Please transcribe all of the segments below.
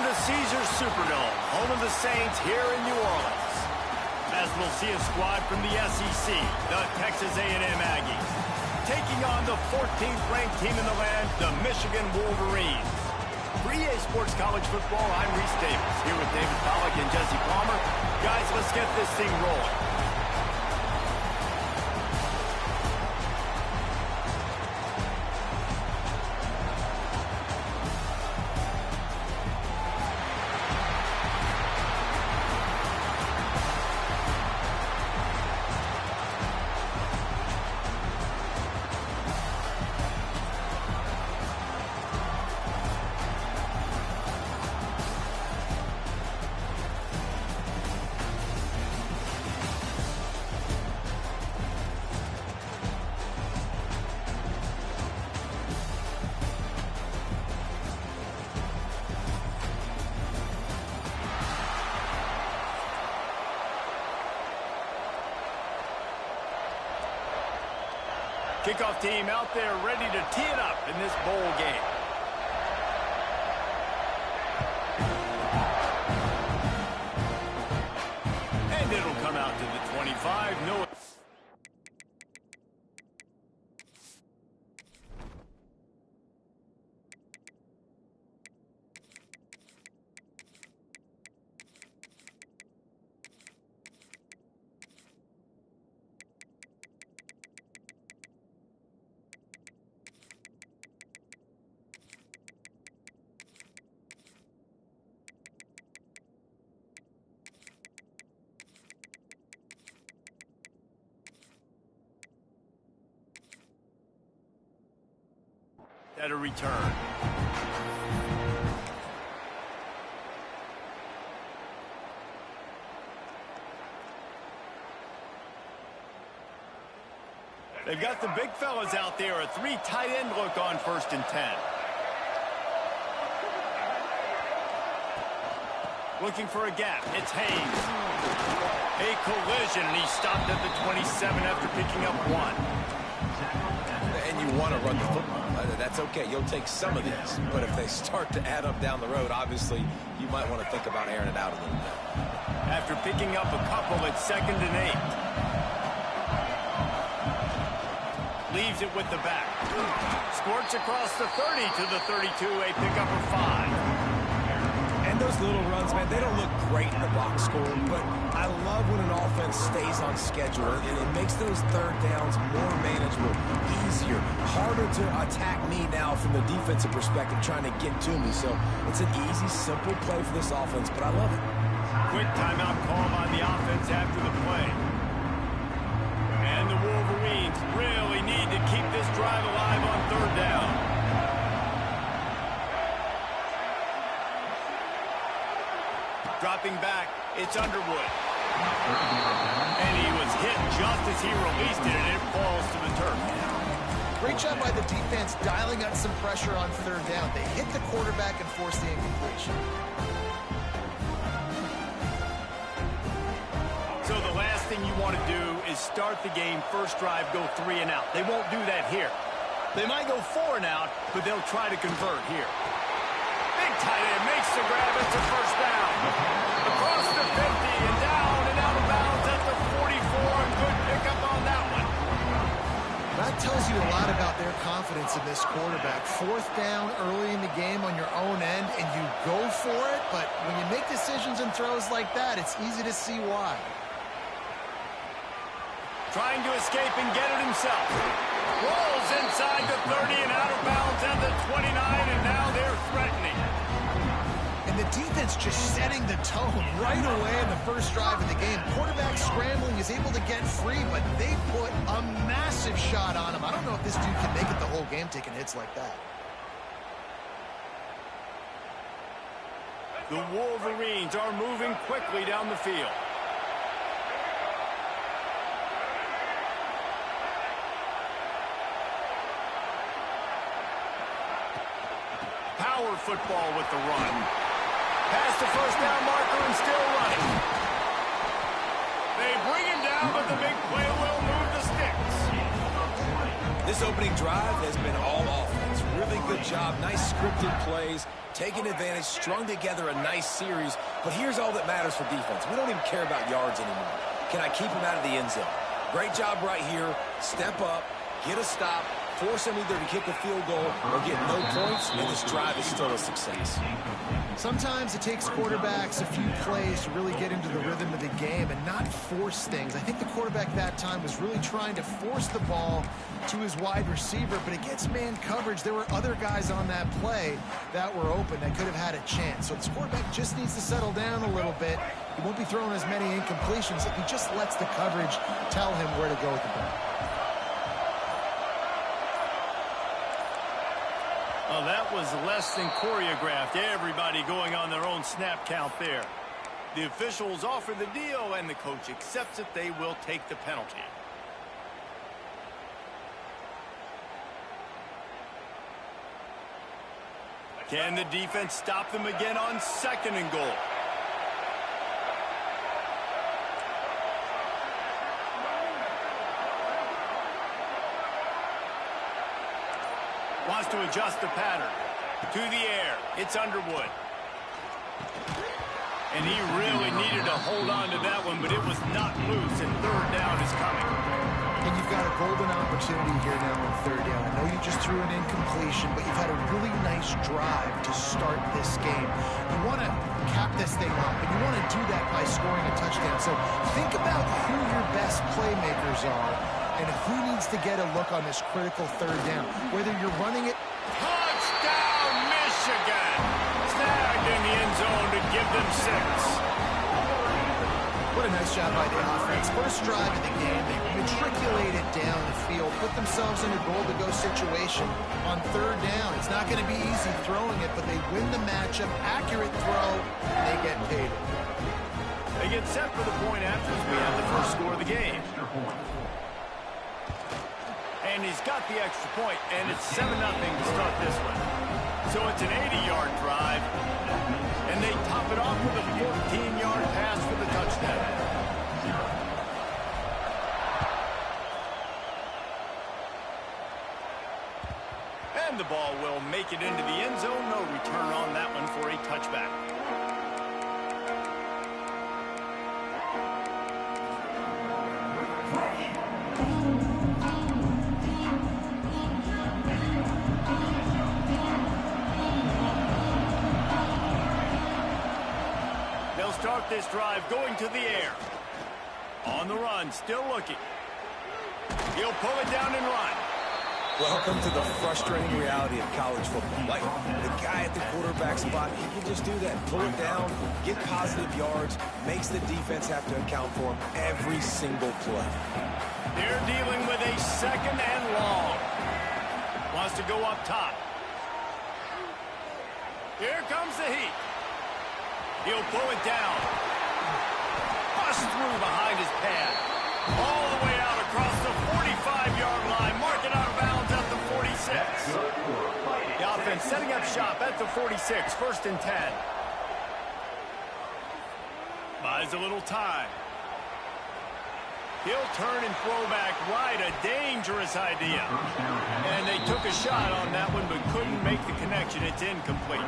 the Caesars Superdome, home of the Saints here in New Orleans. As we'll see a squad from the SEC, the Texas A&M Aggies, taking on the 14th ranked team in the land, the Michigan Wolverines. For EA Sports College Football, I'm Reese Davis, here with David Pollack and Jesse Palmer. Guys, let's get this thing rolling. Kickoff team out there ready to tee it up in this bowl game. And it'll come out to the 25. No. At a return. They've got the big fellas out there. A 3 tight end look on 1st and 10. Looking for a gap. It's Haynes. A collision, and he stopped at the 27 after picking up 1. And you want to run the football. That's okay. You'll take some of these. But if they start to add up down the road, obviously, you might want to think about airing it out a little bit. After picking up a couple at 2nd and 8. Leaves it with the back. Squirts across the 30 to the 32, a pickup of 5. And those little runs, man, they don't look great in the box score, but I love when an offense stays on schedule, and it makes those 3rd downs more manageable, easier, harder to attack me now from the defensive perspective trying to get to me. So it's an easy, simple play for this offense, but I love it. Quick timeout call by the offense after the play. And the Wolverines really need to keep this drive alive on 3rd down. Dropping back, it's Underwood. And he was hit just as he released it, and it falls to the turf. Great job by the defense dialing up some pressure on 3rd down. They hit the quarterback and forced the incompletion. So the last thing you want to do is start the game, first drive, go 3 and out. They won't do that here. They might go 4 and out, but they'll try to convert here. Big tight end makes the grab. It's a 1st down. Across the 50 and down and out of bounds at the 44. Good pickup on that one. That tells you a lot about their confidence in this quarterback. 4th down early in the game on your own end, and you go for it. But when you make decisions and throws like that, it's easy to see why. Trying to escape and get it himself. Rolls inside the 30 and out of bounds at the 29, and now they're threatening. And the defense just setting the tone right away in the first drive of the game. Quarterback scrambling is able to get free, but they put a massive shot on him. I don't know if this dude can make it the whole game taking hits like that. The Wolverines are moving quickly down the field. Power football with the run. Past the 1st down marker and still running. They bring him down, but the big play will move the sticks. This opening drive has been all offense. Really good job. Nice scripted plays. taking advantage, strung together a nice series, but here's all that matters for defense. We don't even care about yards anymore. Can I keep him out of the end zone? Great job right here. Step up, get a stop, force him either to kick a field goal or get no points, and this drive is still a success. Sometimes it takes quarterbacks a few plays to really get into the rhythm of the game and not force things. I think the quarterback that time was really trying to force the ball to his wide receiver, but against man coverage, there were other guys on that play that were open that could have had a chance. So this quarterback just needs to settle down a little bit. He won't be throwing as many incompletions if he just lets the coverage tell him where to go with the ball. Well, that was less than choreographed. Everybody going on their own snap count there. The officials offer the deal, and the coach accepts it. They will take the penalty. Can the defense stop them again on 2nd and goal? Wants to adjust the pattern. To the air. It's Underwood. And he really needed to hold on to that one, but it was not loose, and 3rd down is coming. And you've got a golden opportunity here now on 3rd down. I know you just threw an incompletion, but you've had a really nice drive to start this game. You want to cap this thing off, and you want to do that by scoring a touchdown. So think about who your best playmakers are and who needs to get a look on this critical 3rd down. Whether you're running it. Touchdown, Michigan! Snagged in the end zone to give them 6. What a nice job by the offense. First drive of the game, they matriculated down the field, put themselves in a goal-to-go situation on 3rd down. It's not going to be easy throwing it, but they win the matchup. Accurate throw, and they get paid. They get set for the point after as we have the first score of the game. And he's got the extra point, and it's 7-0 to start this one. So it's an 80-yard drive, and they top it off with a 14-yard pass for the touchdown. And the ball will make it into the end zone. No return on that one for a touchback. They'll start this drive going to the air. On the run, still looking. He'll pull it down and run. Welcome to the frustrating reality of college football. Like, the guy at the quarterback spot, he can just do that. Pull it down, get positive yards, makes the defense have to account for him every single play. They're dealing with a 2nd and long. Wants to go up top. Here comes the heat. He'll pull it down. Bust through behind his pad. All the way out across the 45-yard line. Mark it out of bounds at the 46. The offense setting up shop at the 46. 1st and 10. Buys a little time. He'll turn and throw back right. A dangerous idea. And they took a shot on that one, but couldn't make the connection. It's incomplete.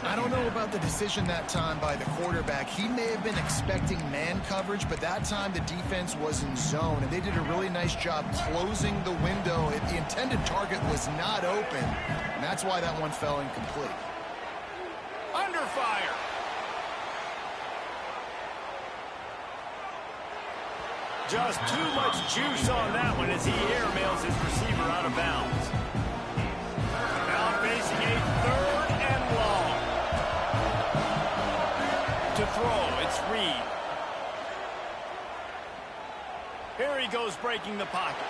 I don't know about the decision that time by the quarterback. He may have been expecting man coverage, but that time the defense was in zone, and they did a really nice job closing the window. The intended target was not open, and that's why that one fell incomplete. Under fire. Just too much juice on that one as he airmails his receiver out of bounds. Now facing a 3rd and long. To throw, it's Reed. Here he goes breaking the pocket.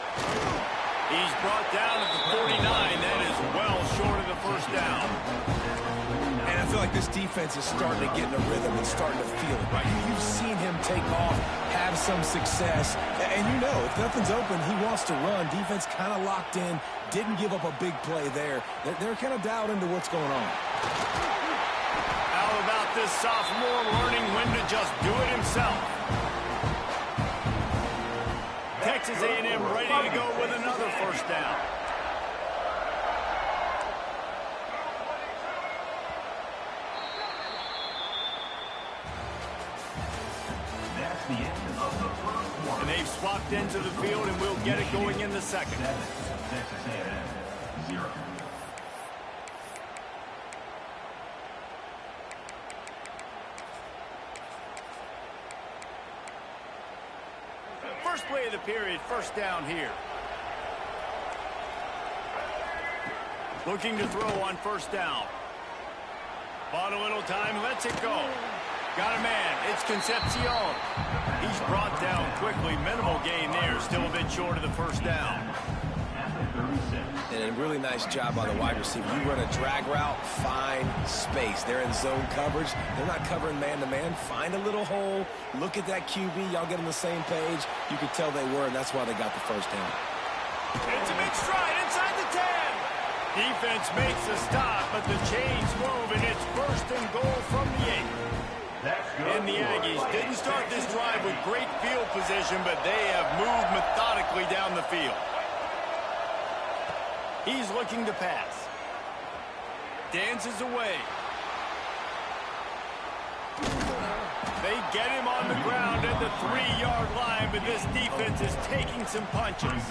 He's brought down at the 49. That is well short of the 1st down. And I feel like this defense is starting to get in a rhythm and starting to feel it, right? You've seen him take off, have some success, and you know if nothing's open, he wants to run. Defense kind of locked in, didn't give up a big play there. They're kind of dialed into what's going on. How about this sophomore learning when to just do it himself? Texas A&M ready to go with another 1st down. And they've swapped into the field, and we'll get it going in the second. Texas A&M 0. First play of the period, first down here. Looking to throw on first down. Bought a little time, lets it go. Got a man, it's Concepcion. He's brought down quickly, minimal gain there, still a bit short of the first down. And a really nice job by the wide receiver. You run a drag route, find space. They're in zone coverage. They're not covering man-to-man. Find a little hole. Look at that QB. Y'all get on the same page. You could tell they were, and that's why they got the first down. It's a big stride inside the 10. Defense makes a stop, but the chains move, and it's first and goal from the 8. And the Aggies didn't start this drive with great field position, but they have moved methodically down the field. He's looking to pass. Dances away. They get him on the ground at the 3-yard line, but this defense is taking some punches.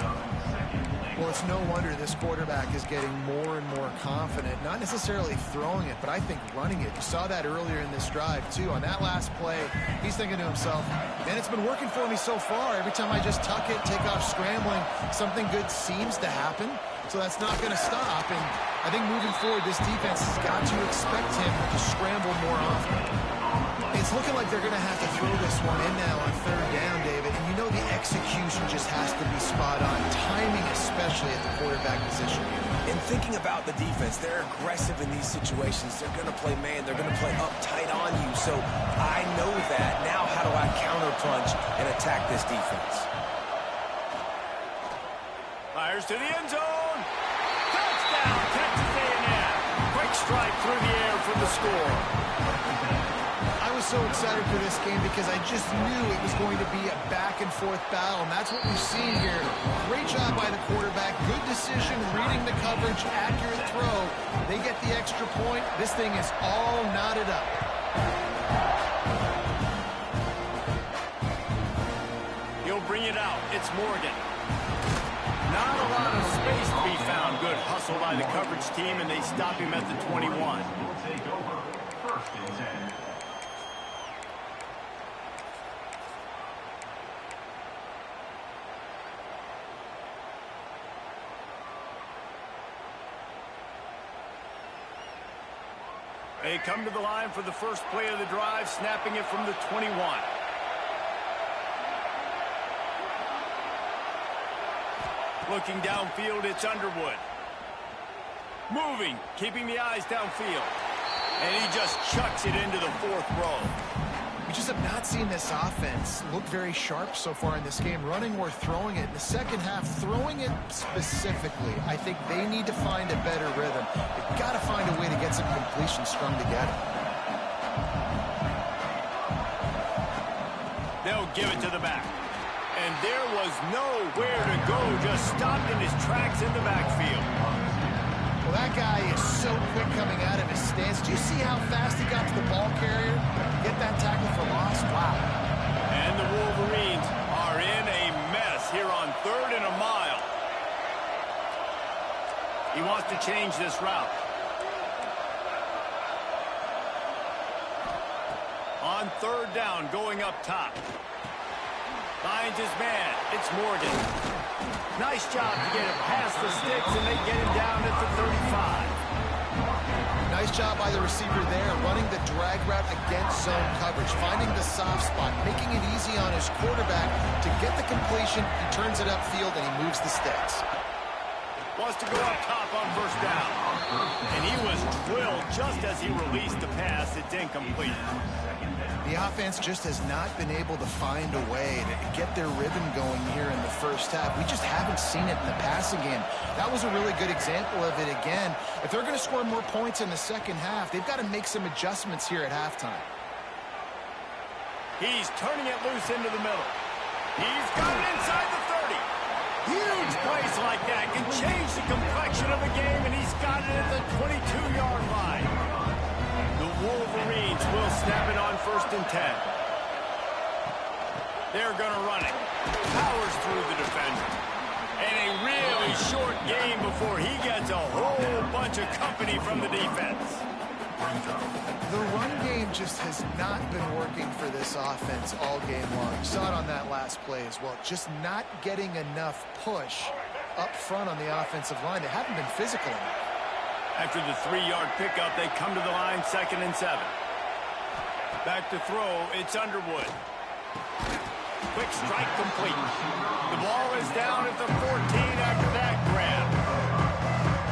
Well, it's no wonder this quarterback is getting more and more confident, not necessarily throwing it, but I think running it. You saw that earlier in this drive, too. On that last play, he's thinking to himself, man, it's been working for me so far. Every time I just tuck it, take off scrambling, something good seems to happen. So that's not going to stop. And I think moving forward, this defense has got to expect him to scramble more often. It's looking like they're going to have to throw this one in now on third down, David. And you know the execution just has to be spot on. Timing especially at the quarterback position. And thinking about the defense, they're aggressive in these situations. They're going to play man. They're going to play up tight on you. So I know that. Now how do I counterpunch and attack this defense? Fires to the end zone. Touchdown, Texas A&M. Quick strike through the air for the score. I was so excited for this game because I just knew it was going to be a back-and-forth battle, and that's what we've seen here. Great job by the quarterback. Good decision, reading the coverage, accurate throw. They get the extra point. This thing is all knotted up. He'll bring it out. It's Morgan. Not a lot of space to be found. Good hustle by the coverage team, and they stop him at the 21. Will take over first and 10. They come to the line for the first play of the drive, snapping it from the 21. Looking downfield, it's Underwood. Moving, keeping the eyes downfield. And he just chucks it into the 4th row. We just have not seen this offense look very sharp so far in this game, running or throwing it. In the second half, throwing it specifically, I think they need to find a better rhythm. They've got to find a way to get some completions strung together. They'll give it to the back. And there was nowhere to go, just stopped in his tracks in the backfield. Well, that guy is so quick coming out of his stance. Do you see how fast he got to the ball carrier? Get that tackle for loss? Wow. And the Wolverines are in a mess here on 3rd and a mile. He wants to change this route. On 3rd down, going up top. Finds his man. It's Morgan. Nice job to get him past the sticks, and they get him down at the 35. Nice job by the receiver there, running the drag route against zone coverage, finding the soft spot, making it easy on his quarterback to get the completion. He turns it upfield, and he moves the sticks. Wants to go up top on first down. And he was drilled just as he released the pass. It's incomplete. The offense just has not been able to find a way to get their rhythm going here in the first half. We just haven't seen it in the passing game. That was a really good example of it again. If they're going to score more points in the second half, they've got to make some adjustments here at halftime. He's turning it loose into the middle. He's got it inside the 30. Huge plays like that can change the complexion of a game, and he's got it at the 22-yard line. The Wolverines will snap it on 1st and 10. They're going to run it. Powers through the defender. And a really short game before he gets a whole bunch of company from the defense. The run game just has not been working for this offense all game long. You saw it on that last play as well. Just not getting enough push up front on the offensive line. They haven't been physical enough. After the 3-yard pickup, they come to the line, 2nd and 7. Back to throw, it's Underwood. Quick strike complete. The ball is down at the 14 after that grab.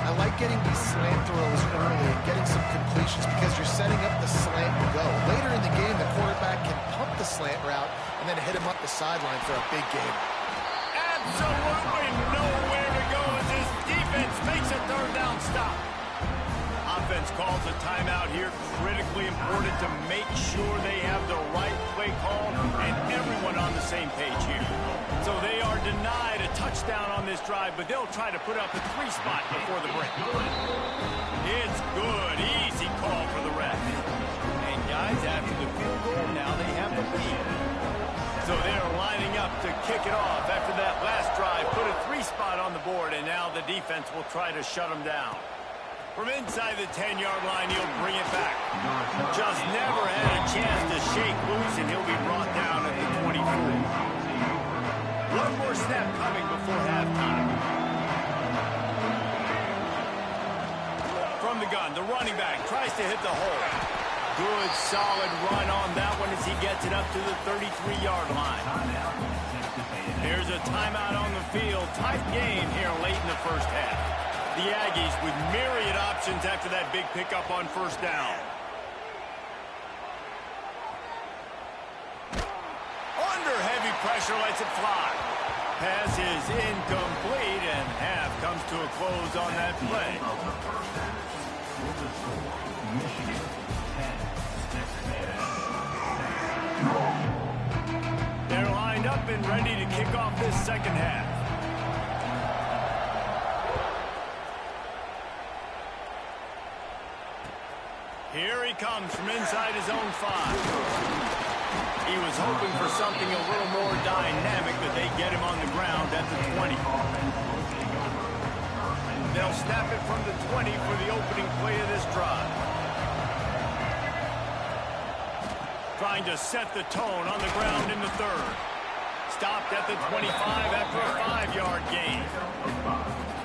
I like getting these slant throws early and getting some completions because you're setting up the slant and go. Later in the game, the quarterback can pump the slant route and then hit him up the sideline for a big game. Absolutely nowhere to go as this defense makes a 3rd down stop. Offense calls a timeout here. Critically important to make sure they have the right play call and everyone on the same page here. So they are denied a touchdown on this drive, but they'll try to put up a 3 spot before the break. It's good. Easy call for the ref. And guys, after the field goal, now they have the lead. So they're lining up to kick it off after that last drive. Put a 3 spot on the board, and now the defense will try to shut them down. From inside the 10-yard line, he'll bring it back. Just never had a chance to shake loose, and he'll be brought down at the 24. One more snap coming before halftime. From the gun, the running back tries to hit the hole. Good, solid run on that one as he gets it up to the 33-yard line. Here's a timeout on the field. Tight game here late in the first half. The Aggies with myriad options after that big pickup on 1st down. Under heavy pressure, lets it fly. Pass is incomplete, and half comes to a close on that play. They're lined up and ready to kick off this 2nd half. Here he comes from inside his own 5. He was hoping for something a little more dynamic, but they get him on the ground at the 20. They'll snap it from the 20 for the opening play of this drive. Trying to set the tone on the ground in the 3rd. Stopped at the 25 after a 5-yard gain.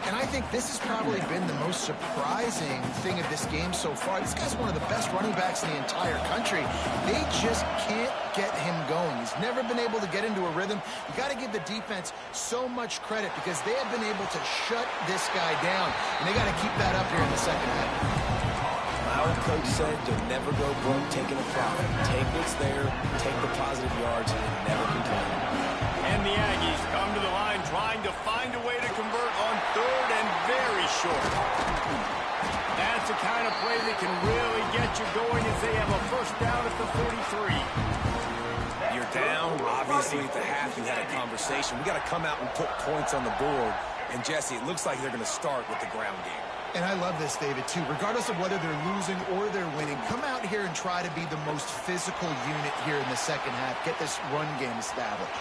And I think this has probably been the most surprising thing of this game so far. This guy's one of the best running backs in the entire country. They just can't get him going. He's never been able to get into a rhythm. You got to give the defense so much credit because they have been able to shut this guy down. And they got to keep that up here in the 2nd half. My old coach said you'll never go broke taking a profit. Take what's there, take the positive yards, and never complain. And the Aggies come to the line trying to find a way to convert on 3rd and very short. That's the kind of play that can really get you going as they have a 1st down at the 43. You're down. Obviously, at the half, you had a conversation. We got to come out and put points on the board. And, Jesse, it looks like they're going to start with the ground game. And I love this, David, too. Regardless of whether they're losing or they're winning, come out here and try to be the most physical unit here in the 2nd half. Get this run game established.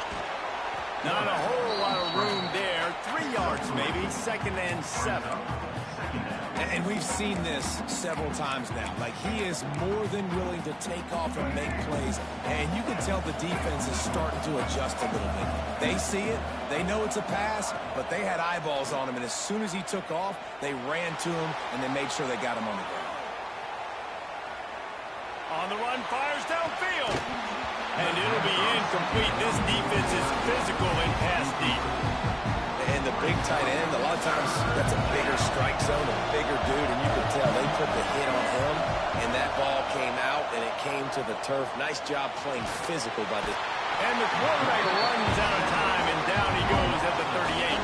Not a whole lot of room there. 3 yards maybe, 2nd and 7. And we've seen this several times now. Like, he is more than willing to take off and make plays. And you can tell the defense is starting to adjust a little bit. They see it. They know it's a pass, but they had eyeballs on him. And as soon as he took off, they ran to him, and they made sure they got him on the ground. On the run, fires downfield. And it'll be incomplete. This defense is physical and pass deep. And the big tight end, a lot of times that's a bigger strike zone, a bigger dude, and you can tell they put the hit on him, and that ball came out, and it came to the turf. Nice job playing physical by the... And the quarterback runs out of time, and down he goes at the 38.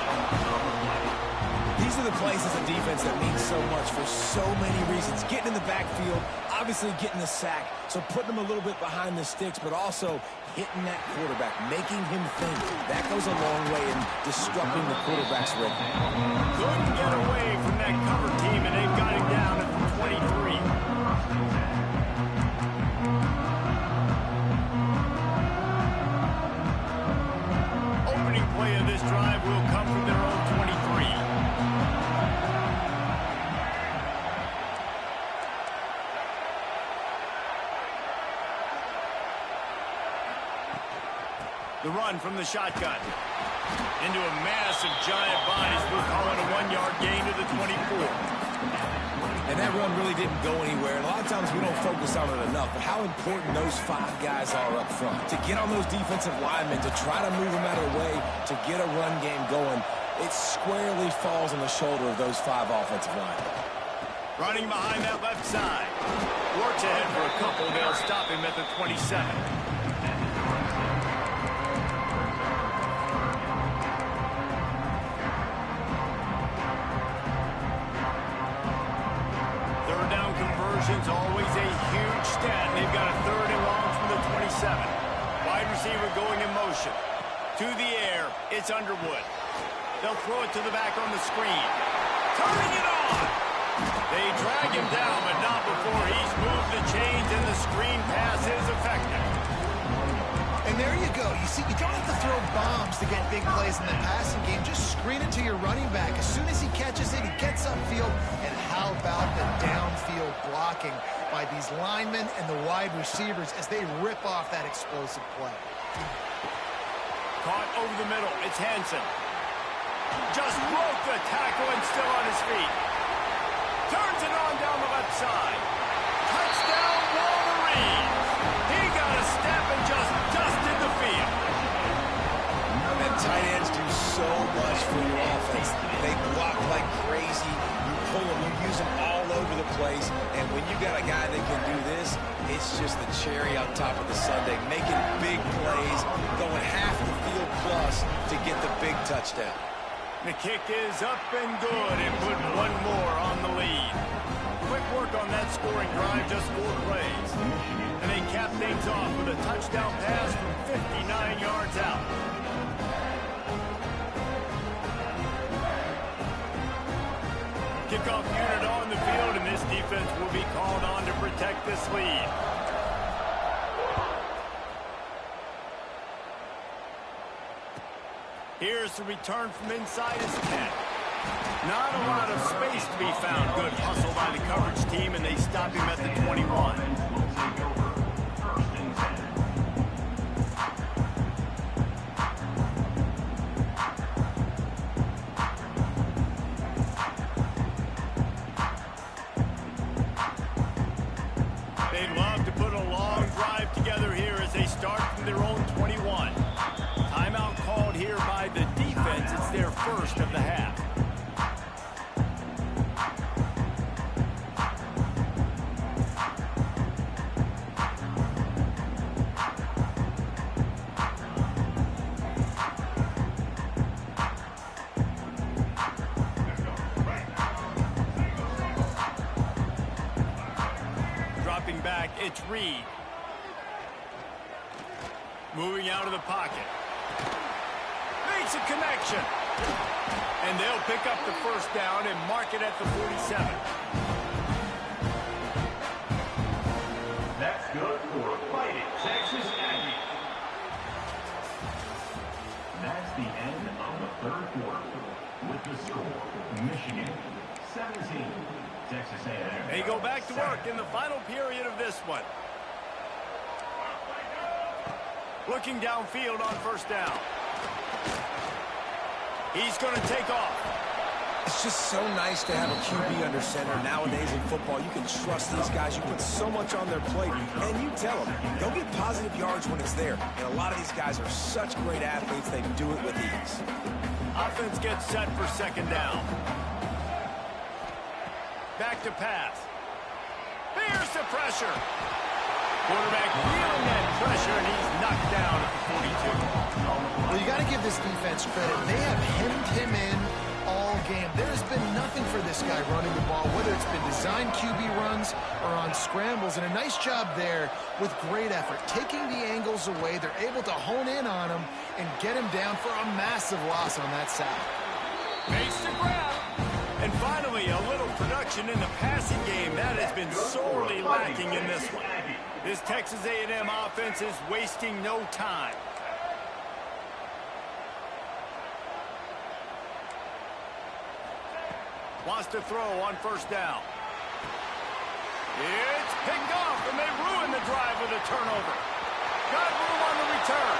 These are the plays as a defense that mean so much for so many reasons. Getting in the backfield, obviously getting the sack, so putting him a little bit behind the sticks, but also hitting that quarterback, making him think. That goes a long way in disrupting the quarterback's rhythm. Couldn't get away from that cover team, and they've got him down at the 23. The run from the shotgun. Into a massive giant bodies. We're calling a 1-yard gain to the 24. And that run really didn't go anywhere. And a lot of times we don't focus on it enough, but how important those 5 guys are up front. To get on those defensive linemen, to try to move them out of the way, to get a run game going, it squarely falls on the shoulder of those 5 offensive linemen. Running behind that left side. Works ahead for a couple. They'll stop him at the 27. Always a huge stat. They've got a 3rd and long from the 27. Wide receiver going in motion. To the air, it's Underwood. They'll throw it to the back on the screen. Turning it on! They drag him down, but not before he's moved the chains, and the screen pass is effective. And there you go. You see, you don't have to throw bombs to get big plays in the passing game. Just screen it to your running back. As soon as he catches it, he gets upfield. And how about the downfield blocking by these linemen and the wide receivers as they rip off that explosive play? Caught over the middle. It's Hansen. Just broke the tackle and still on his feet. Turns it on down the left side. Touchdown, Wolverines. He got a step and just dusted the field. And tight ends do so much for your offense. They block like crazy. You pull them, you use them all over the place. And when you got a guy that can do this, it's just the cherry on top of the sundae. Making big plays, going half the field plus to get the big touchdown. The kick is up and good, and put one more on the lead. Quick work on that scoring drive, just 4 plays. And they cap things off with a touchdown pass from 59 yards out. Kickoff unit on the field, and this defense will be called on to protect this lead. Here's the return from inside his 10. Not a lot of space to be found. Good hustle by the coverage team, and they stop him at the 21. They'd love to put a long drive together here as they start from their own 21. Timeout called here by the defense. It's their first of the half. Dropping back, it's Reed. Moving out of the pocket. Makes a connection. And they'll pick up the first down and mark it at the 47. That's good for Fighting Texas Aggies. That's the end of the 3rd quarter. With the score, Michigan 17, Texas A&M. They go back to work in the final period of this one. Looking downfield on first down. He's going to take off. It's just so nice to have a QB under center. Nowadays in football, you can trust these guys. You put so much on their plate, and you tell them, go get positive yards when it's there. And a lot of these guys are such great athletes, they do it with ease. Offense gets set for second down. Back to pass. Here's the pressure. Quarterback feeling that pressure, and he's knocked down at the 42. Well, you got to give this defense credit. They have hemmed him in all game. There's been nothing for this guy running the ball, whether it's been designed QB runs or on scrambles, and a nice job there with great effort. Taking the angles away, they're able to hone in on him and get him down for a massive loss on that sack. Makes the grab. And finally, a little production in the passing game. That has been sorely lacking in this one. This Texas A&M offense is wasting no time. Wants to throw on first down. It's picked off, and they ruin the drive with a turnover. Got room on the return.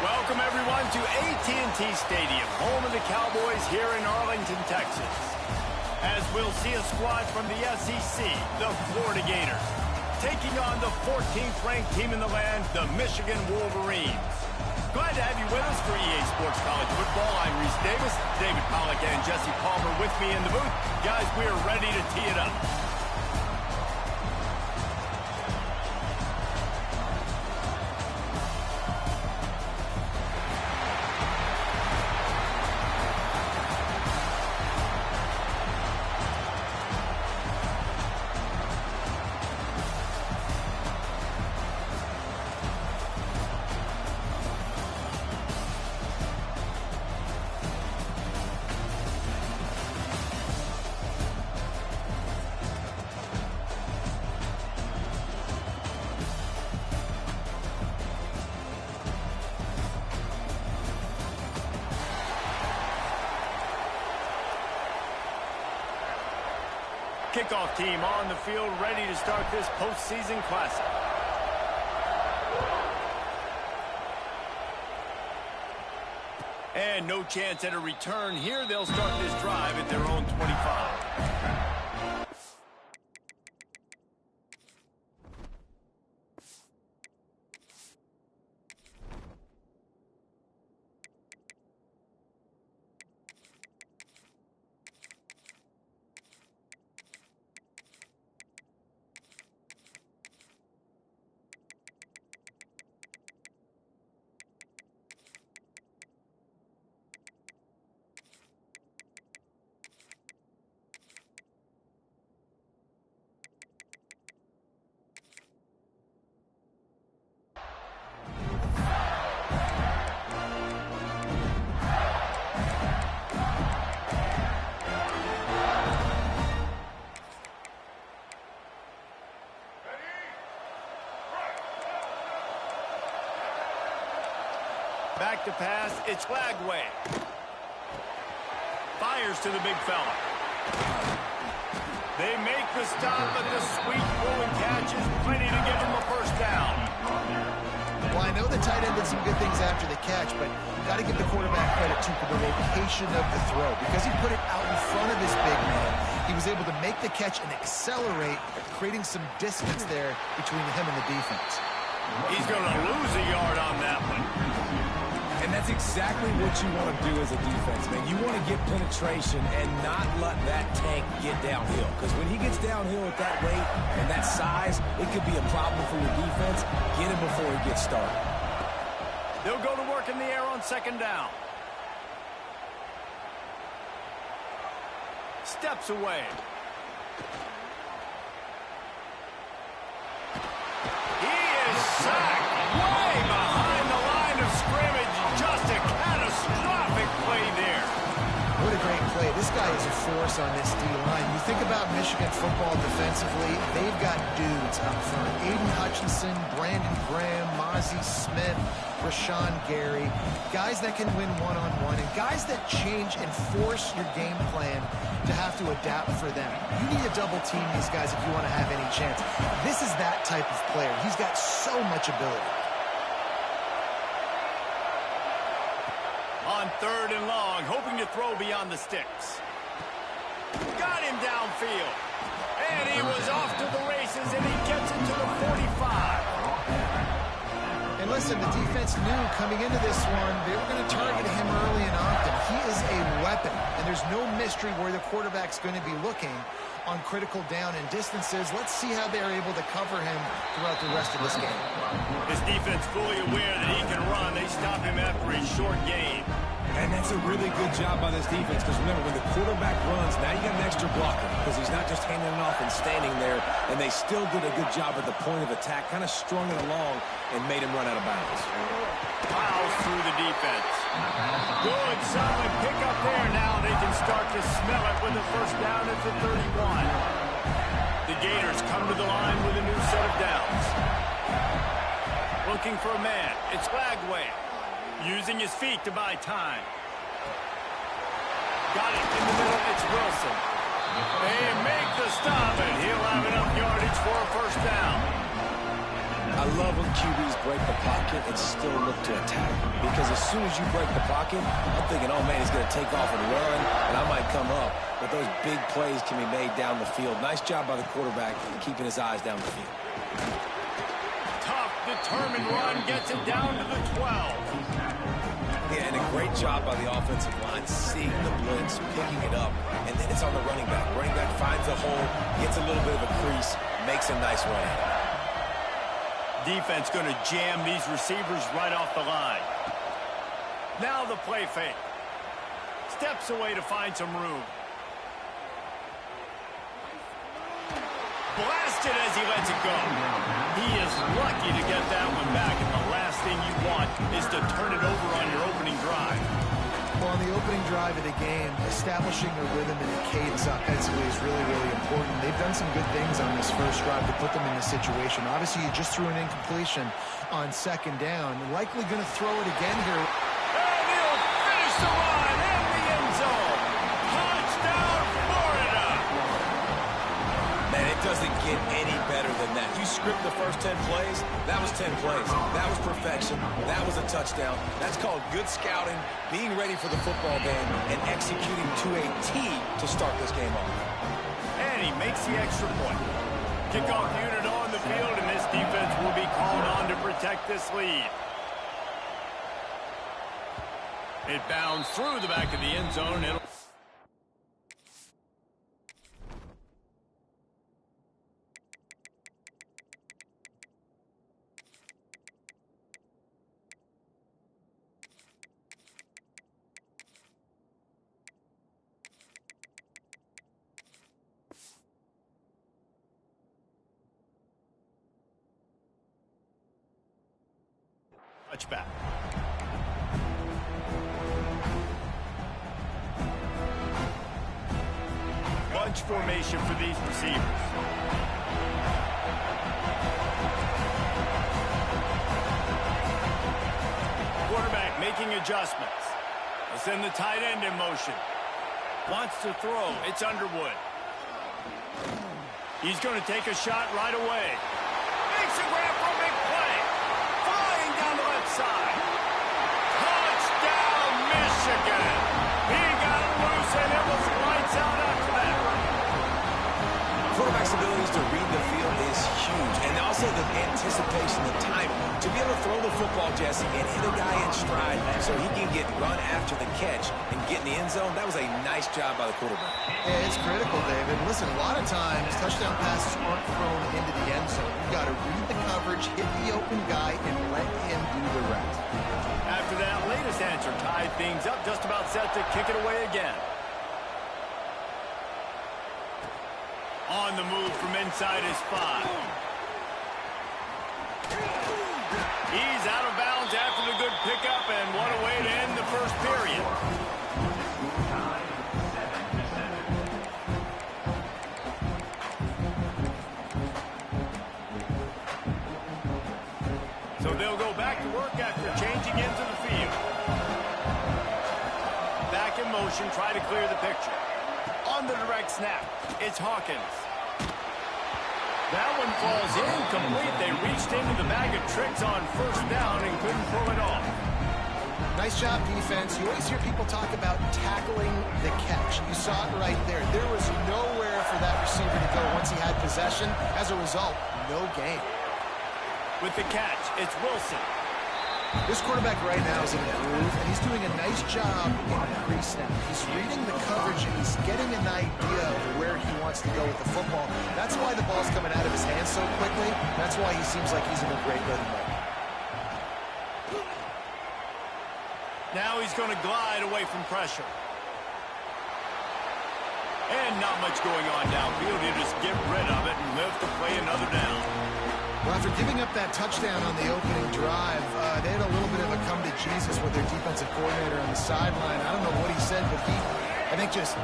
Welcome, everyone, to AT&T Stadium, home of the Cowboys here in Arlington, Texas. As we'll see a squad from the SEC, the Florida Gators, taking on the 14th ranked team in the land, the Michigan Wolverines. Glad to have you with us for EA Sports College Football. I'm Reese Davis, David Pollack and Jesse Palmer with me in the booth. Guys, we are ready to tee it up. Kickoff team on the field, ready to start this postseason classic. And no chance at a return here. They'll start this drive at their own 25. Back to pass, it's Flagway. Fires to the big fella. They make the stop, but the sweet rolling catch is plenty to give them a first down. Well, I know the tight end did some good things after the catch, but got to give the quarterback credit, too, for the location of the throw. Because he put it out in front of his big man, he was able to make the catch and accelerate, creating some distance there between him and the defense. He's going to lose a yard on that one. And that's exactly what you want to do as a defense, man. You want to get penetration and not let that tank get downhill. Because when he gets downhill at that weight and that size, it could be a problem for your defense. Get him before he gets started. They'll go to work in the air on second down. Steps away. He is sacked way behind the line of scrimmage. Just a catastrophic play there. What a great play. This guy is a force on this D-line. You think about Michigan football defensively, they've got dudes up front. Aiden Hutchinson, Brandon Graham, Mozzie Smith, Rashawn Gary. Guys that can win one-on-one and guys that change and force your game plan to have to adapt for them. You need to double team these guys if you want to have any chance. This is that type of player. He's got so much ability. On third and long, hoping to throw beyond the sticks. Got him downfield. And he was off to the races, and he gets it to the 45. And listen, the defense knew coming into this one, they were going to target him early and often. He is a weapon, and there's no mystery where the quarterback's going to be looking on critical down and distances. Let's see how they're able to cover him throughout the rest of this game. His defense fully aware that he can run. They stop him after a short gain. And that's a really good job by this defense, because remember, when the quarterback runs, now you got an extra blocker, because he's not just handing it off and standing there, and they still did a good job at the point of attack, kind of strung it along and made him run out of bounds. Plows through the defense. Good, solid pickup there. Now they can start to smell it with the first down at the 31. The Gators come to the line with a new set of downs. Looking for a man. It's Flagway. Using his feet to buy time. Got it in the middle. It's Wilson. They make the stop, and he'll have enough yardage for a first down. I I love when QBs break the pocket and still look to attack. Because as soon as you break the pocket, I'm thinking, oh, man, he's going to take off and run, and I might come up. But those big plays can be made down the field. Nice job by the quarterback keeping his eyes down the field. Tough, determined run gets it down to the 12. Yeah, and a great job by the offensive line seeing the blitz, picking it up, and then it's on the running back. Running back finds a hole, gets a little bit of a crease, makes a nice run. Defense going to jam these receivers right off the line. Now the play fake. Steps away to find some room. Blasted as he lets it go. He is lucky to get that one back, and the last thing you want is to turn it over on your opening drive. Well, on the opening drive of the game, establishing a rhythm and a cadence offensively is really, really important. They've done some good things on this first drive to put them in this situation. Obviously, you just threw an incompletion on second down. Likely going to throw it again here. And he'll finish the run in the end zone. Touchdown, Florida! Man, it doesn't get any better than that. You script the first 10 plays, that was 10 plays. That was perfection. That was a touchdown. That's called good scouting, being ready for the football game, and executing to a T to start this game off. And he makes the extra point. Kickoff unit on the field, and this defense will be called on to protect this lead. It bounds through the back of the end zone. It'll touchback. Bunch formation for these receivers. Quarterback making adjustments. They send the tight end in motion. Wants to throw. It's Underwood. He's going to take a shot right away. Makes a grab for a big play. Flying down the left side. Touchdown, Michigan. He got it loose, and it was lights out after that. Quarterback's abilities to read the field is huge, and also the anticipation, the timing. To be able to throw the football, Jesse, and hit a guy in stride so he can get run after the catch and get in the end zone, that was a nice job by the quarterback. Yeah, it's critical, David. Listen, a lot of times, touchdown passes aren't thrown into the end zone. You've got to read the coverage, hit the open guy, and let him do the rest. After that latest answer tied things up, just about set to kick it away again. On the move from inside his 5. He's out of bounds after the good pickup, and what a way to end the first period. So they'll go back to work after changing into the field. Back in motion, try to clear the picture. On the direct snap, it's Hawkins. That one falls incomplete. They reached into the bag of tricks on first down and couldn't pull it off. Nice job, defense. You always hear people talk about tackling the catch. You saw it right there. There was nowhere for that receiver to go once he had possession. As a result, no gain. With the catch, it's Wilson. This quarterback right now is in a groove, and he's doing a nice job in the pre-snap. He's reading the coverage, and he's getting an idea of where he wants to go with the football. That's why the ball's coming out of his hands so quickly. That's why he seems like he's in a great rhythm right now. Now he's going to glide away from pressure. And not much going on downfield. He'll just get rid of it and live to play another down. Well, after giving up that touchdown on the opening drive, they had a little bit of a come to Jesus with their defensive coordinator on the sideline. I don't know what he said, but he, I think, just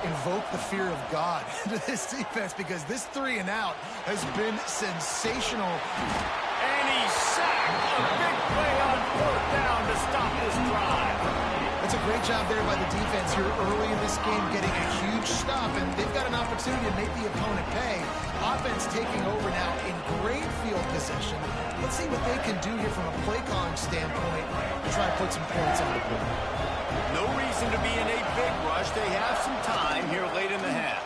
invoked the fear of God into this defense, because this 3 and out has been sensational. And he sacked a big play on fourth down to stop this drive. I It's a great job there by the defense here early in this game, getting a huge stop, and they've got an opportunity to make the opponent pay. Offense taking over now in great field possession. Let's see what they can do here from a play calling standpoint to try to put some points on the board. No reason to be in a big rush. They have some time here late in the half.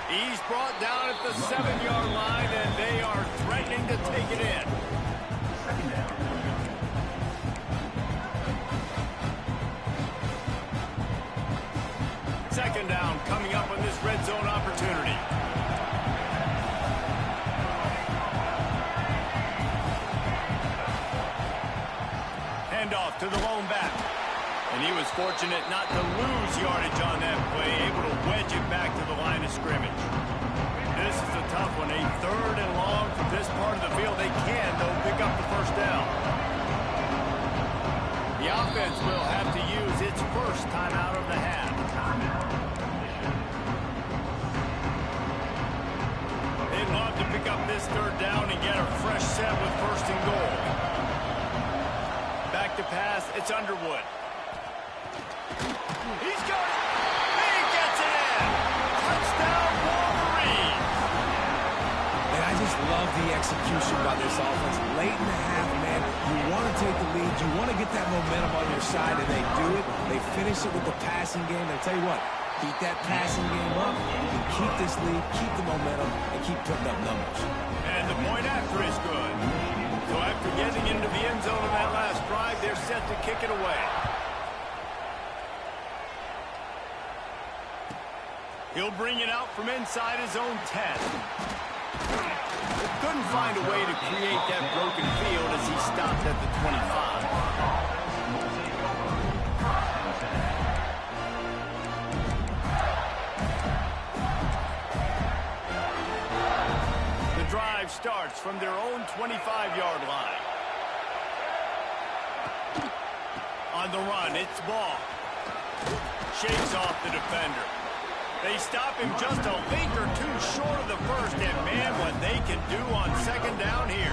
He's brought down at the 7-yard line, and they are threatening to take it in. Second down coming up on this red zone opportunity. Handoff to the lone back. And he was fortunate not to lose yardage on that play, able to wedge it back to the line of scrimmage. This is a tough one, a 3rd and long from this part of the field. They can, though, pick up the first down. The offense will have to use its first timeout of the half. They'd love to pick up this 3rd down and get a fresh set with 1st and goal. Back to pass, it's Underwood. He's got it! He gets it in! Touchdown, Wolverine! And I just love the execution by this offense. Late in the half, man, you want to take the lead. You want to get that momentum on your side, and they do it. They finish it with the passing game. And I'll tell you what, keep that passing game up. You can keep this lead, keep the momentum, and keep putting up numbers. And the point after is good. So after getting into the end zone on that last drive, they're set to kick it away. He'll bring it out from inside his own 10. Couldn't find a way to create that broken field as he stopped at the 25. The drive starts from their own 25-yard line. On the run, it's Ball. Shakes off the defender. They stop him just a link or two short of the first, and man, what they can do on 2nd down here.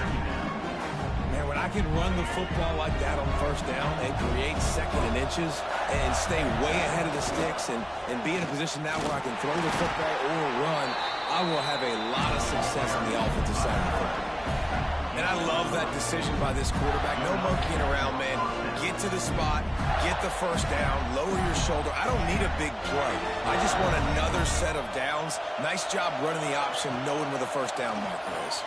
Man, when I can run the football like that on 1st down and create 2nd and inches and stay way ahead of the sticks and be in a position now where I can throw the football or run, I will have a lot of success on the offensive side of the football. And I love that decision by this quarterback. No monkeying around, man. Get to the spot, get the 1st down, lower your shoulder. I don't need a big play. I just want another set of downs. Nice job running the option, knowing where the 1st down marker is.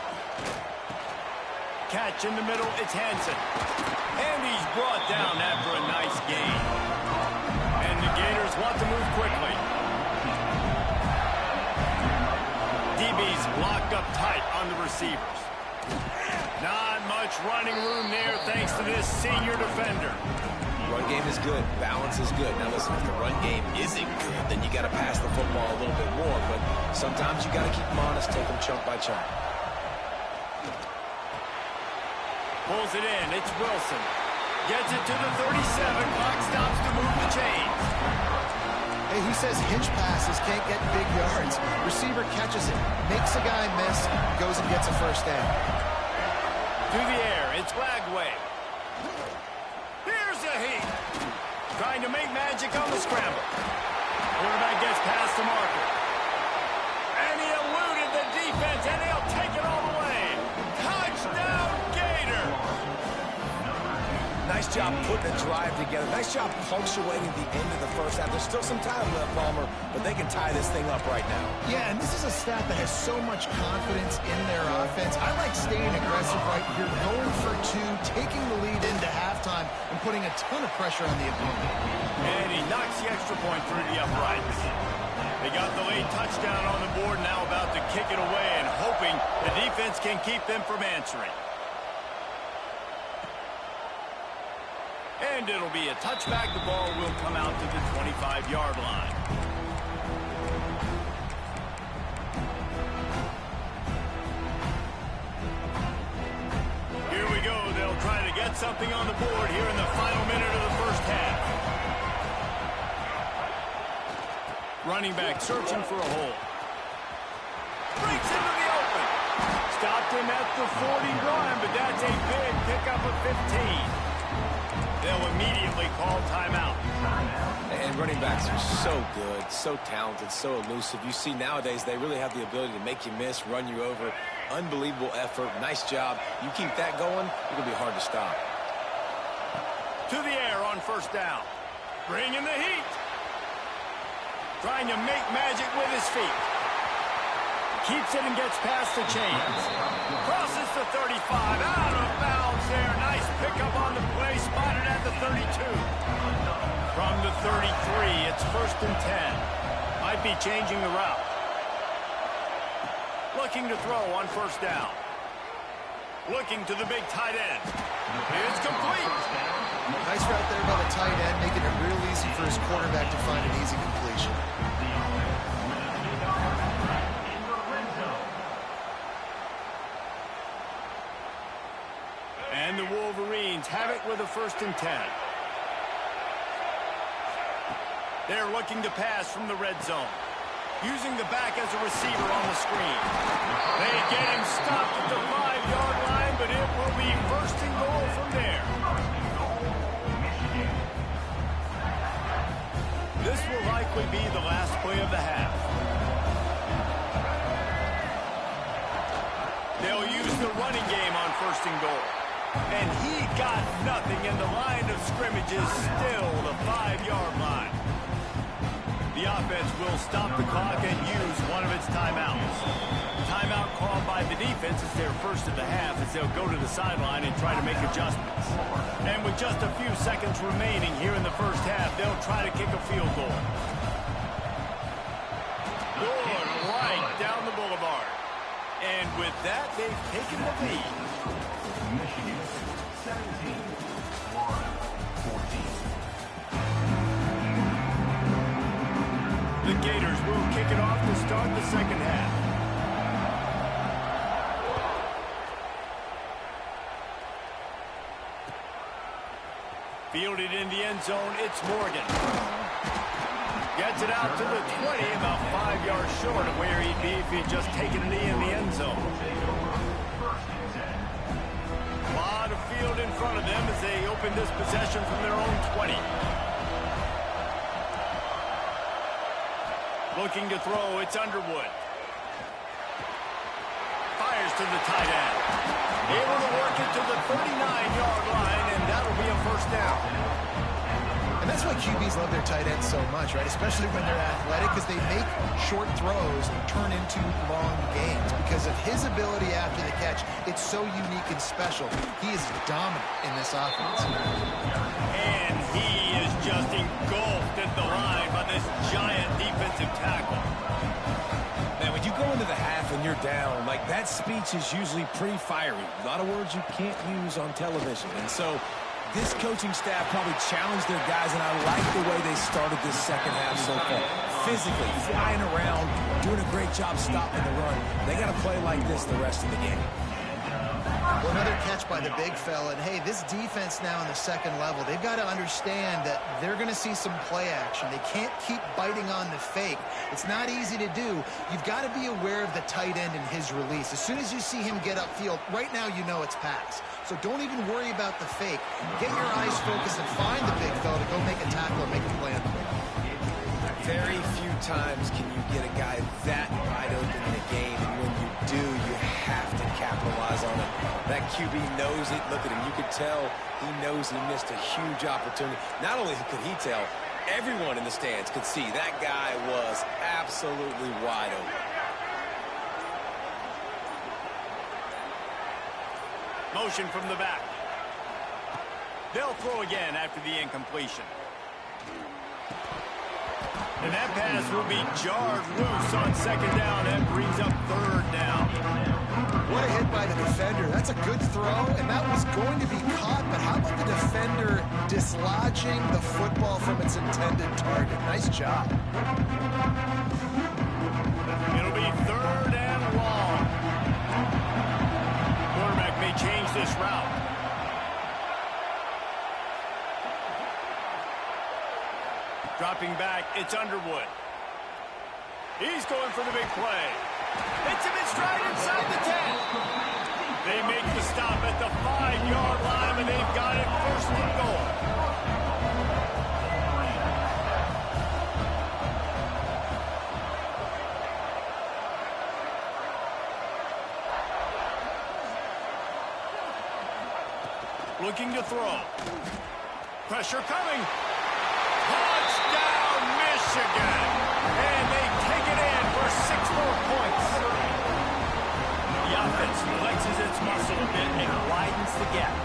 Catch in the middle, it's Hansen. And he's brought down after a nice gain. And the Gators want to move quickly. DB's locked up tight on the receivers. Not much running room there thanks to this senior defender. Run game is good. Balance is good. Now listen, if the run game isn't good, then you got to pass the football a little bit more. But sometimes you got to keep them honest, take them chunk by chunk. Pulls it in. It's Wilson. Gets it to the 37. Clock stops to move the chains. Hey, he says hinge passes can't get big yards. Receiver catches it, makes a guy miss, goes and gets a 1st down. To the air, it's Lagway. Here's a heat. Trying to make magic on the scramble. Quarterback gets past the marker. And he eluded the defense, and he'll take it all the way. Touchdown, Gator! Nice job putting a drive together. Nice job punctuating the end of the 1st half. There's still some time left, Palmer, but they can tie this thing up right now. Yeah, and this is a staff that has so much confidence in their offense. I like staying aggressive right here, going for 2, taking the lead into halftime, and putting a ton of pressure on the opponent. And he knocks the extra point through the uprights. They got the late touchdown on the board, now about to kick it away and hoping the defense can keep them from answering. And it'll be a touchback. The ball will come out to the 25-yard line. Here we go. They'll try to get something on the board here in the final minute of the 1st half. Running back searching for a hole. Breaks into the open. Stopped him at the 41, but that's a big pickup of 15. They'll immediately call timeout. And running backs are so good, so talented, so elusive. You see nowadays they really have the ability to make you miss, run you over. Unbelievable effort. Nice job. You keep that going, it'll be hard to stop. To the air on first down. Bringing the heat. Trying to make magic with his feet. Keeps it and gets past the chains. Crosses the 35. Out of bounds there. Nice pickup on the play. Spotted at the 32. From the 33, it's 1st and 10. Might be changing the route. Looking to throw on first down. Looking to the big tight end. It's complete. Nice route there by the tight end, making it real easy for his quarterback to find an easy completion. And the Wolverines have it with a 1st and 10. They're looking to pass from the red zone. Using the back as a receiver on the screen. They get him stopped at the 5-yard line, but it will be 1st and goal from there. This will likely be the last play of the half. They'll use the running game on 1st and goal. And he got nothing, and the line of scrimmage is still the 5-yard line. The offense will stop the clock and use one of its timeouts. Timeout called by the defense is their first of the half as they'll go to the sideline and try to make adjustments. And with just a few seconds remaining here in the first half, they'll try to kick a field goal. Good, right down the boulevard. And with that, they've taken the lead. Michigan 17, Florida 14. The Gators will kick it off to start the second half. Fielded in the end zone, it's Morgan. Gets it out to the 20, about 5 yards short of where he'd be if he'd just taken a knee in the end zone. A lot of field in front of them as they open this possession from their own 20. Looking to throw, it's Underwood. Fires to the tight end. Able to work it to the 39-yard line, and that'll be a 1st down. And that's why QBs love their tight ends so much, right? Especially when they're athletic, because they make short throws turn into long gains. Because of his ability after the catch, it's so unique and special. He is dominant in this offense. And he is just engulfed at the line by this giant defensive tackle. Man, when you go into the half and you're down, like that speech is usually pretty fiery. A lot of words you can't use on television. And so this coaching staff probably challenged their guys, and I like the way they started this second half so far. Physically, flying around, doing a great job stopping the run. They got to play like this the rest of the game. Well, another catch by the big fella. And, hey, this defense now in the second level, they've got to understand that they're going to see some play action. They can't keep biting on the fake. It's not easy to do. You've got to be aware of the tight end and his release. As soon as you see him get upfield, right now you know it's pass. So don't even worry about the fake. Get your eyes focused and find the big fella to go make a tackle or make a play on the play. Very few times can you get a guy that wide open in a game, and when you do, you have to capitalize on it. That QB knows it. Look at him. You could tell he knows he missed a huge opportunity. Not only could he tell, everyone in the stands could see that guy was absolutely wide open. Motion from the back. They'll throw again after the incompletion. And that pass will be jarred loose on second down. That brings up 3rd down. What a hit by the defender. That's a good throw, and that was going to be caught. But how about the defender dislodging the football from its intended target? Nice job. It'll be 3rd and long. Quarterback may change this route. Dropping back, it's Underwood. He's going for the big play. Hits him in stride inside the 10. They make the stop at the 5-yard line, and they've got it 1st and goal. Looking to throw. Pressure coming. Touchdown, Michigan. And they take it in for 6 more points. The offense flexes its muscle a bit and widens the gap.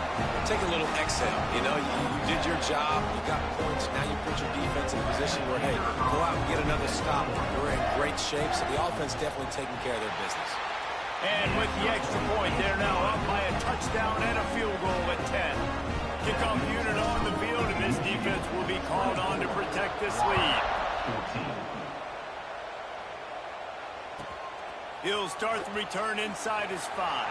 Take a little exhale. You know, you did your job. You got points. Now you put your defense in a position where, hey, go out and get another stop. We're in great shape, so the offense definitely taking care of their business. And with the extra point, they're now up by a touchdown and a field goal at 10. Kickoff unit on the field, and this defense will be called on to protect this lead. He'll start the return inside his 5.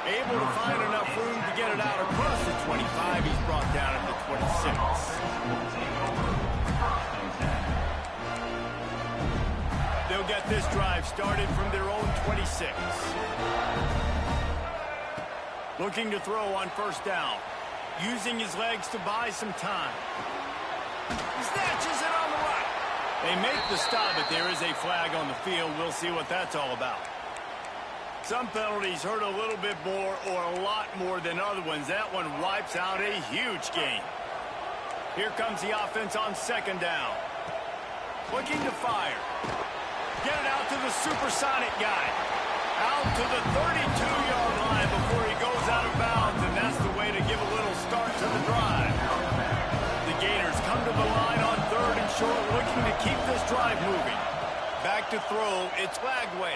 Able to find enough room to get it out across the 25. He's brought down at the 26. They'll get this drive started from their own 26. Looking to throw on first down. Using his legs to buy some time. Snatches it on the right. They make the stop, but there is a flag on the field. We'll see what that's all about. Some penalties hurt a little bit more or a lot more than other ones. That one wipes out a huge gain. Here comes the offense on second down. Looking to fire. Get it out to the supersonic guy. Out to the 32-yard line before he goes out of bounds, and that's the way to give a little start to the drive. The Gators come to the line on 3rd and short, looking to keep this drive moving. Back to throw, it's Lagway.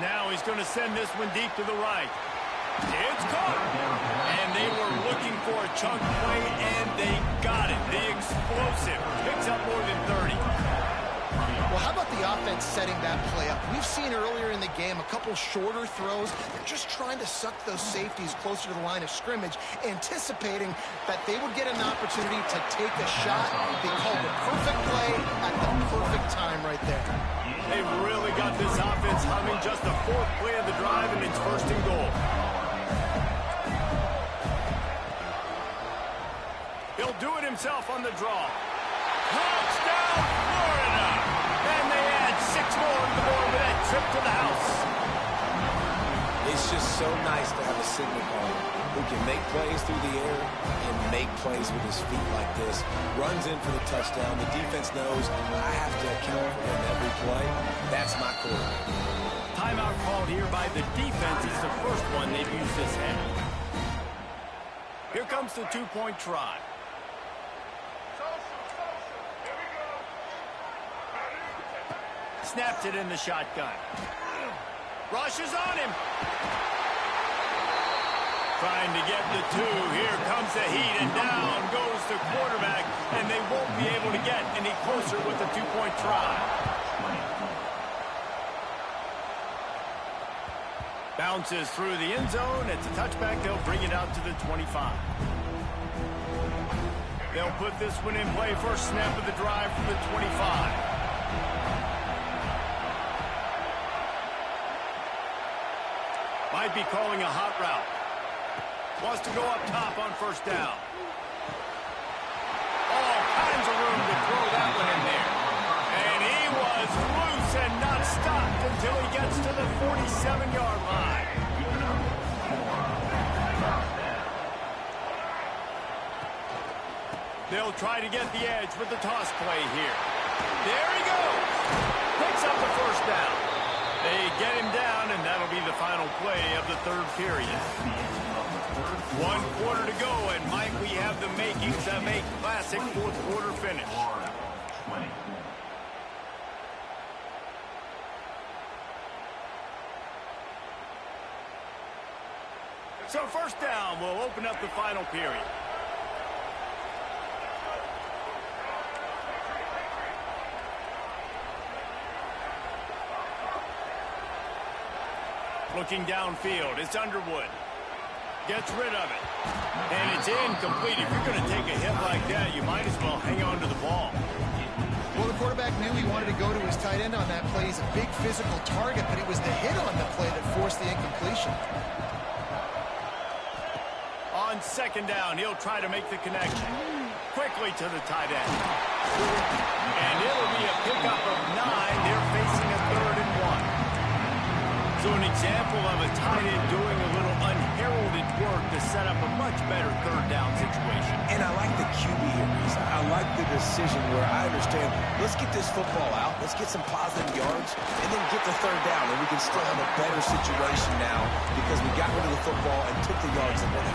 Now he's going to send this one deep to the right. It's caught. And they were looking for a chunk play, and they got it. The explosive picks up more than 30. Well, how about the offense setting that play up? We've seen earlier in the game a couple shorter throws. They're just trying to suck those safeties closer to the line of scrimmage, anticipating that they would get an opportunity to take a shot. They called the perfect play at the perfect time right there. They've really got this offense humming. Just the 4th play of the drive, and it's 1st and goal. He'll do it himself on the draw. Touchdown, Florida! And they add 6 more on the board with that trip to the house. It's just so nice to have a signal caller who can make plays through the air and make plays with his feet like this. Runs in for the touchdown. The defense knows I have to account for him every play. That's my quarterback. Timeout called here by the defense. It's the first one they've used this half. Here comes the 2-point try. Snaps it in the shotgun. Rushes on him. Trying to get the 2. Here comes the heat, and down goes the quarterback, and they won't be able to get any closer with the 2-point try. Bounces through the end zone. It's a touchback. They'll bring it out to the 25. They'll put this one in play. First snap of the drive from the 25. Might be calling a hot route. Wants to go up top on first down. All kinds of room to throw that one in there. And he was loose and not stopped until he gets to the 47-yard line. They'll try to get the edge with the toss play here. There he goes. Picks up the first down. They get him down, and that'll be the final play of the 3rd period. 1 quarter to go, and Mike, we have the makings of a classic 4th quarter finish. So first down will open up the final period. Looking downfield, it's Underwood. Gets rid of it. And it's incomplete. If you're going to take a hit like that, you might as well hang on to the ball. Well, the quarterback knew he wanted to go to his tight end on that play. He's a big physical target, but it was the hit on the play that forced the incompletion. On second down, he'll try to make the connection. quickly to the tight end. And it'll be a pickup of 9. They're facing a 3rd and 1. So an example of a tight end doing a little unheralded work to set up a much better 3rd down situation. And I like the QB here, Reese. I like the decision where I understand, let's get this football out, let's get some positive yards, and then get the 3rd down, and we can still have a better situation now because we got rid of the football and took the yards away.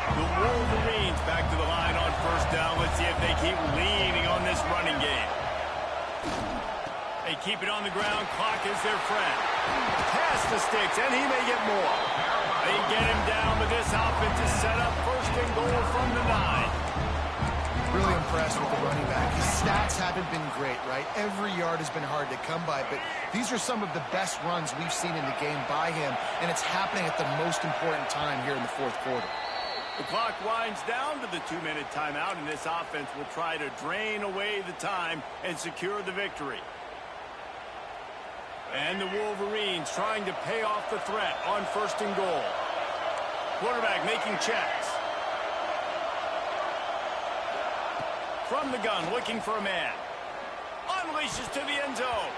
The Wolverines back to the line on 1st down. Let's see if they keep leaning on this running game. They keep it on the ground. Clock is their friend. Pass the sticks, and he may get more. They get him down, but this offense is set up 1st and goal from the 9. Really impressed with the running back. His stats haven't been great, right? Every yard has been hard to come by, but these are some of the best runs we've seen in the game by him, and it's happening at the most important time here in the 4th quarter. The clock winds down to the 2-minute timeout, and this offense will try to drain away the time and secure the victory. And the Wolverines trying to pay off the threat on 1st and goal. Quarterback making checks. From the gun, looking for a man. Unleashes to the end zone.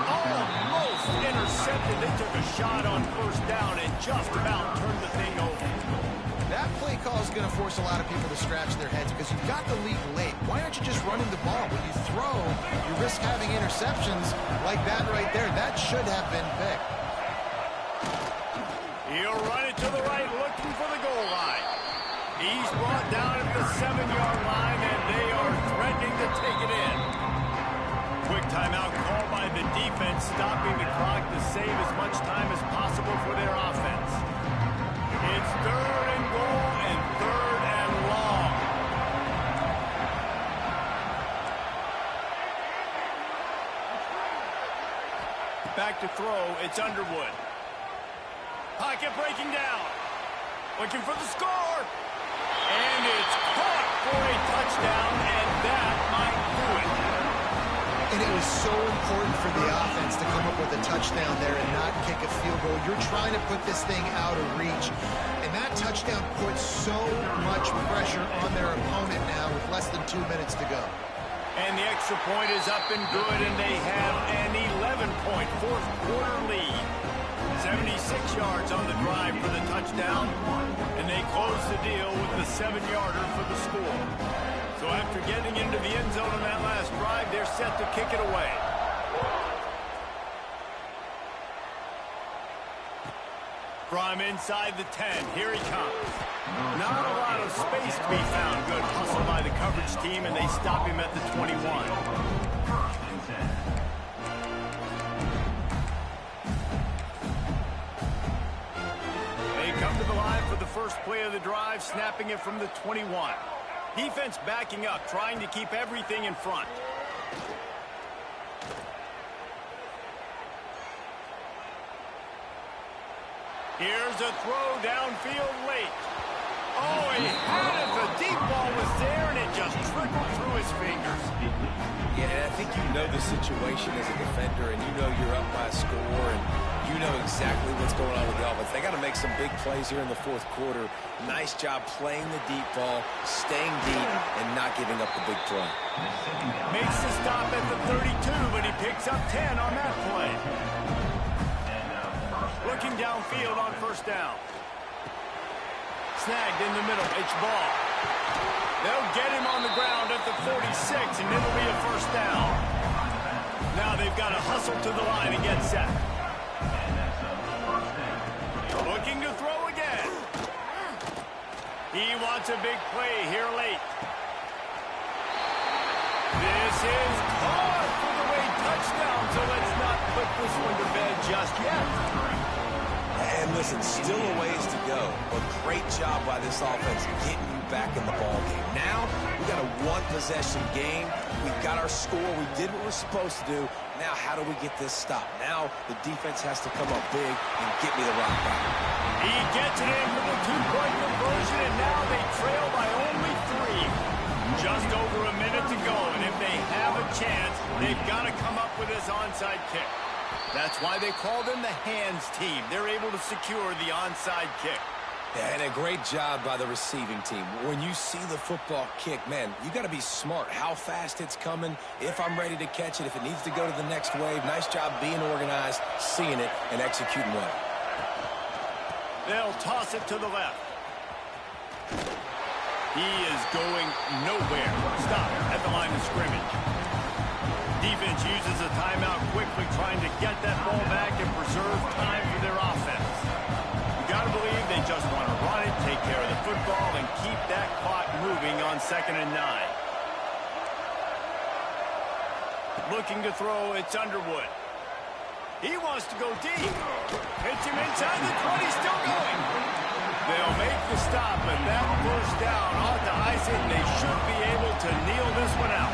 Almost intercepted. They took a shot on 1st down and just about turned the thing over. That play call is going to force a lot of people to scratch their heads because you've got the lead late. Why aren't you just running the ball? When you throw, you risk having interceptions like that right there. That should have been picked. He'll run it to the right, looking for the goal line. He's brought down at the 7-yard line, and they are threatening to take it in. Quick timeout called by the defense, stopping the clock to save as much time as possible for their offense. It's 3rd and goal and 3rd and long. Back to throw, it's Underwood. Pocket breaking down. Looking for the score. And it's caught for a touchdown, and that might do it. And it was so important for the offense to come up with a touchdown there and not kick a field goal. You're trying to put this thing out of reach. And that touchdown puts so much pressure on their opponent now with less than 2 minutes to go. And the extra point is up and good, and they have an 11-point 4th quarter lead. 76 yards on the drive for the touchdown, and they close the deal with the 7-yarder for the score. So after getting into the end zone on that last drive, they're set to kick it away. From inside the 10, here he comes. Not a lot of space to be found. Good hustle by the coverage team, and they stop him at the 21. They come to the line for the first play of the drive, snapping it from the 21. Defense backing up, trying to keep everything in front. Here's a throw downfield late. Oh, he had it. The deep ball was there, and it just trickled through his fingers. Yeah, and I think you know the situation as a defender, and you know you're up by a score, and you know exactly what's going on with the offense. They got to make some big plays here in the 4th quarter. Nice job playing the deep ball, staying deep, and not giving up the big play. Makes the stop at the 32, but he picks up 10 on that play. Looking downfield on 1st down. Snagged in the middle. It's ball. They'll get him on the ground at the 46, and it'll be a 1st down. Now they've got to hustle to the line and get set. Looking to throw again. He wants a big play here late. This is caught for the way touchdown, so let's not put this one to bed just yet. And listen, still a ways to go, but great job by this offense getting you back in the ball game. Now, we got a 1-possession game. We got our score. We did what we're supposed to do. Now, how do we get this stopped? Now, the defense has to come up big and get me the rock back. He gets it in for the 2-point conversion, and now they trail by only 3. Just over a minute to go, and if they have a chance, they've got to come up with this onside kick. That's why they call them the hands team. They're able to secure the onside kick. Yeah, and a great job by the receiving team. When you see the football kick, man, you got to be smart how fast it's coming, if I'm ready to catch it, if it needs to go to the next wave. Nice job being organized, seeing it, and executing well. They'll toss it to the left. He is going nowhere. Stop at the line of scrimmage. Defense uses a timeout quickly, trying to get that ball back and preserve time for their offense. You got to believe they just want to run it, take care of the football, and keep that clock moving on 2nd and 9. Looking to throw, it's Underwood. He wants to go deep. Hits him inside the 20, still going. They'll make the stop, and that first down ought to ice it, and they should be able to kneel this one out.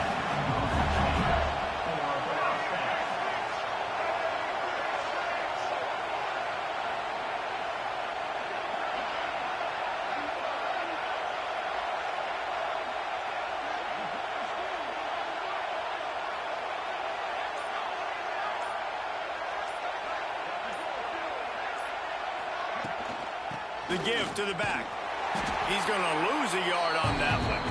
The give to the back. He's going to lose a yard on that one.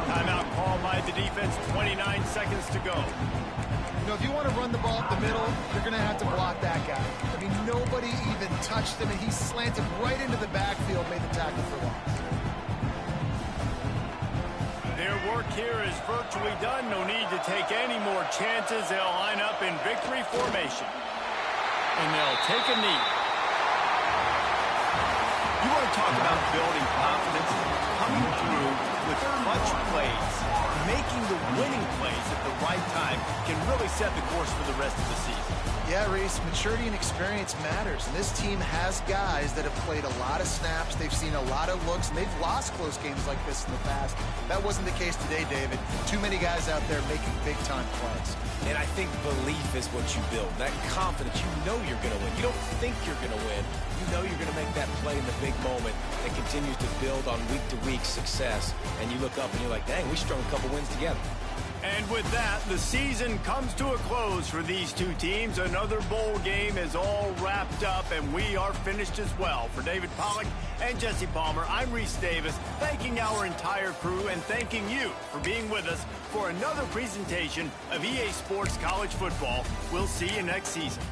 Timeout called by the defense, 29 seconds to go. You know, if you want to run the ball up the middle, you're going to have to block that guy. I mean, nobody even touched him, and he slanted right into the backfield, made the tackle for loss. Their work here is virtually done. No need to take any more chances. They'll line up in victory formation. And they'll take a knee. You want to talk about building confidence? Coming through with clutch plays, making the winning plays at the right time can really set the course for the rest of the season. Yeah, Reese, maturity and experience matters. And this team has guys that have played a lot of snaps. They've seen a lot of looks, and they've lost close games like this in the past. That wasn't the case today, David. Too many guys out there making big-time plays. And I think belief is what you build. That confidence, you know you're going to win. You don't think you're going to win. You know you're going to make that play in the big moment that continues to build on week-to-week success. And you look up and you're like, dang, we strung a couple wins together. And with that, the season comes to a close for these two teams. Another bowl game is all wrapped up, and we are finished as well. For David Pollack and Jesse Palmer, I'm Reese Davis, thanking our entire crew and thanking you for being with us for another presentation of EA Sports College Football. We'll see you next season.